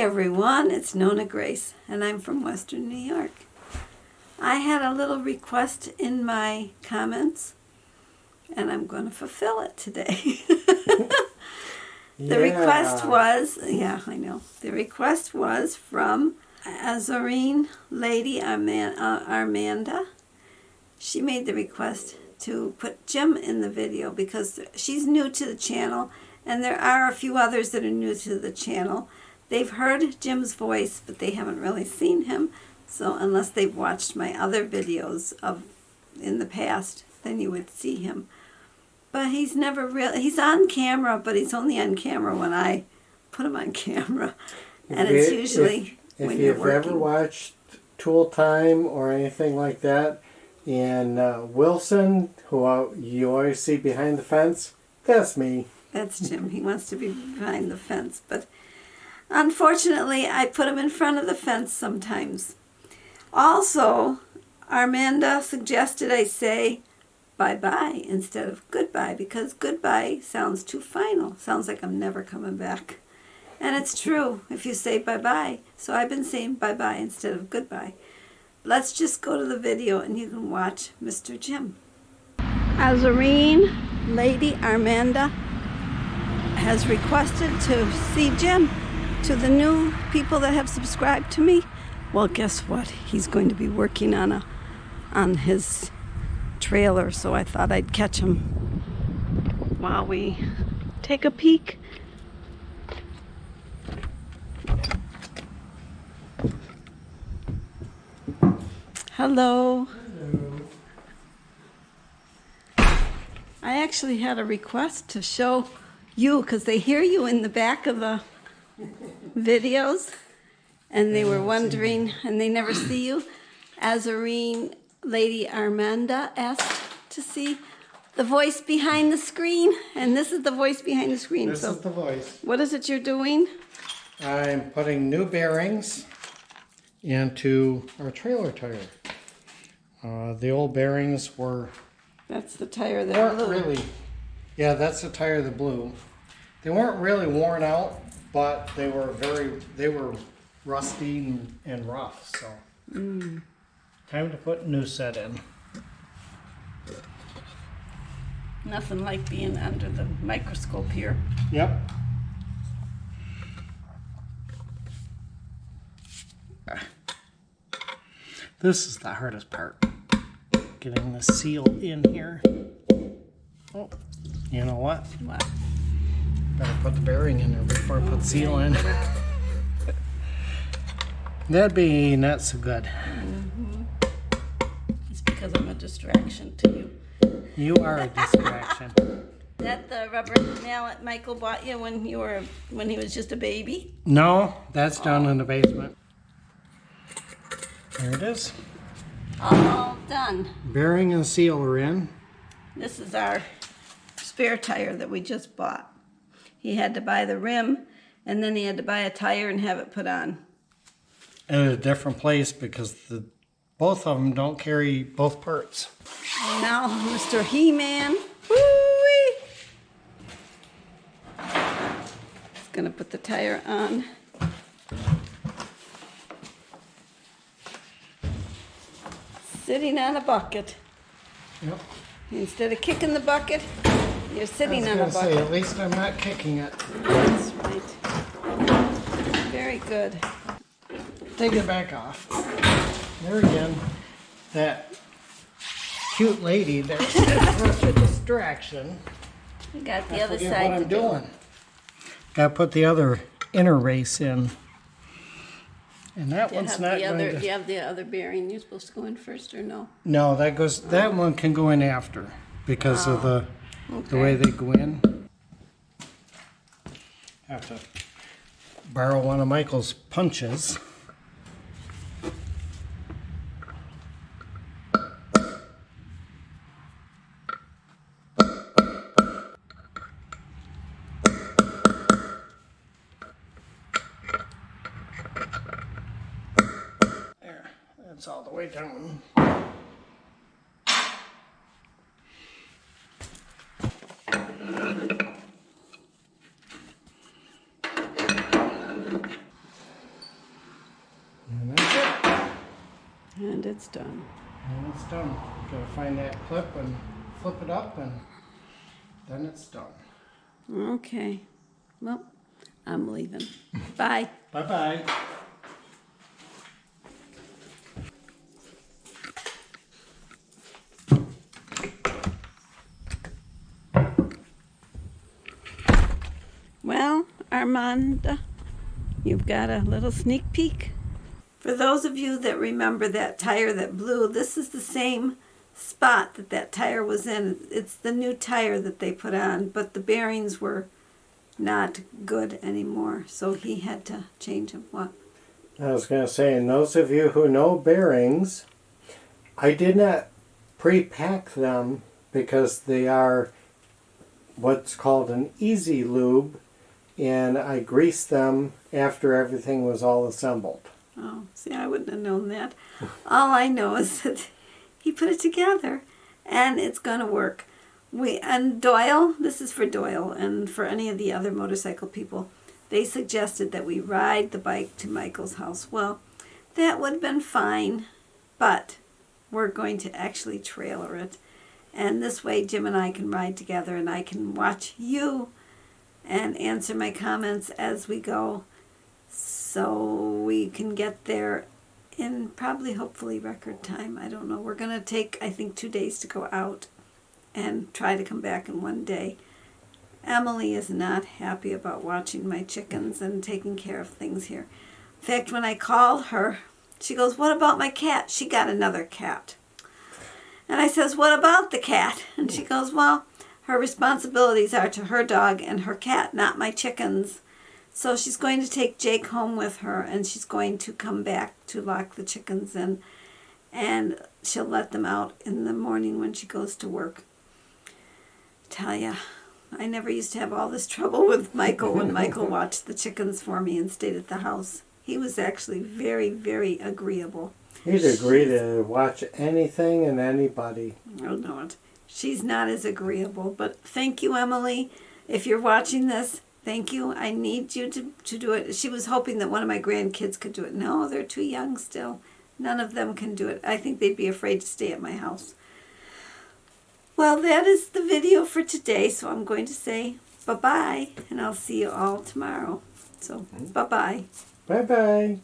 everyone, it's Nonna Grace, and I'm from Western New York. I had a little request in my comments, and I'm going to fulfill it today. The request was, the request was from Azarine Lady Armanda. She made the request to put Jim in the video because she's new to the channel, and there are a few others that are new to the channel. They've heard Jim's voice, but they haven't really seen him. So unless they've watched my other videos in the past, then you would see him. But he's never really, he's on camera, but he's only on camera when I put him on camera. And it's usually when you're working. If you've ever watched Tool Time or anything like that, and Wilson, who you always see behind the fence, that's me. That's Jim. He wants to be behind the fence. But unfortunately, I put him in front of the fence sometimes. Also, Armanda suggested I say bye-bye instead of goodbye because goodbye sounds too final. Sounds like I'm never coming back. And it's true if you say bye-bye. So I've been saying bye-bye instead of goodbye. Let's just go to the video and you can watch Mr. Jim. Azarine Lady Armanda has requested to see Jim. To the new people that have subscribed to me, well, guess what? He's going to be working on his trailer, so I thought I'd catch him while we take a peek. Hello. Hello. I actually had a request to show you because they hear you in the back of the videos, and they were wondering, and they never see you. Azarine Lady Armanda asked to see the voice behind the screen, and this is the voice behind the screen. This is the voice. What is it you're doing? I'm putting new bearings into our trailer tire. The old bearings were... That's the tire that blew. Really, yeah, that's the tire that blew. They weren't really worn out, but they were rusty and rough, so time to put a new set in. Nothing like being under the microscope here. Yep. This is the hardest part, getting the seal in here. Oh, you know what? What? Better put the bearing in there before I put the seal in. That'd be not so good. It's because I'm a distraction to you. You are a distraction. Is that the rubber mallet Michael bought you when he was just a baby? No, that's down in the basement. There it is. All done. Bearing and seal are in. This is our spare tire that we just bought. He had to buy the rim, and then he had to buy a tire and have it put on. At a different place because both of them don't carry both parts. And now, Mr. He-Man, woo-wee! He's gonna put the tire on. Sitting on a bucket. Yep. Instead of kicking the bucket, you're sitting on a bucket. Say, at least I'm not kicking it. That's right. Very good. Take it back off. There again, that cute lady that's such a distraction. We got the I other forget side what to I'm do. doing. Got to put the other inner race in. And that one's not going to... Do you have the other bearing? You're supposed to go in first or no? No, that one can go in after because of the way they go in. Have to borrow one of Michael's punches. There, that's all the way down. And it's done. And it's done. Gotta find that clip and flip it up, and then it's done. Okay. Well, I'm leaving. Bye. Bye-bye. Well, Armanda, you've got a little sneak peek. For those of you that remember that tire that blew, this is the same spot that that tire was in. It's the new tire that they put on, but the bearings were not good anymore, so he had to change them. What? I was going to say, and those of you who know bearings, I did not pre-pack them because they are what's called an easy lube, and I greased them after everything was all assembled. Oh, see, I wouldn't have known that. All I know is that he put it together, and it's going to work. And Doyle, this is for Doyle and for any of the other motorcycle people, they suggested that we ride the bike to Michael's house. Well, that would have been fine, but we're going to actually trailer it. And this way Jim and I can ride together, and I can watch you and answer my comments as we go, so we can get there in probably, hopefully, record time. I don't know. We're going to take, I think, 2 days to go out and try to come back in 1 day. Emily is not happy about watching my chickens and taking care of things here. In fact, when I called her, she goes, "What about my cat?" She got another cat. And I says, "What about the cat?" And she goes, "Well, her responsibilities are to her dog and her cat, not my chickens." So she's going to take Jake home with her, and she's going to come back to lock the chickens in, and she'll let them out in the morning when she goes to work. Tell ya, I never used to have all this trouble with Michael when Michael watched the chickens for me and stayed at the house. He was actually very, very agreeable. He'd agree to watch anything and anybody. Oh, no, she's not as agreeable, but thank you, Emily. If you're watching this, thank you. I need you to do it. She was hoping that one of my grandkids could do it. No, they're too young still. None of them can do it. I think they'd be afraid to stay at my house. Well, that is the video for today, so I'm going to say bye-bye, and I'll see you all tomorrow. So, bye-bye. Bye-bye.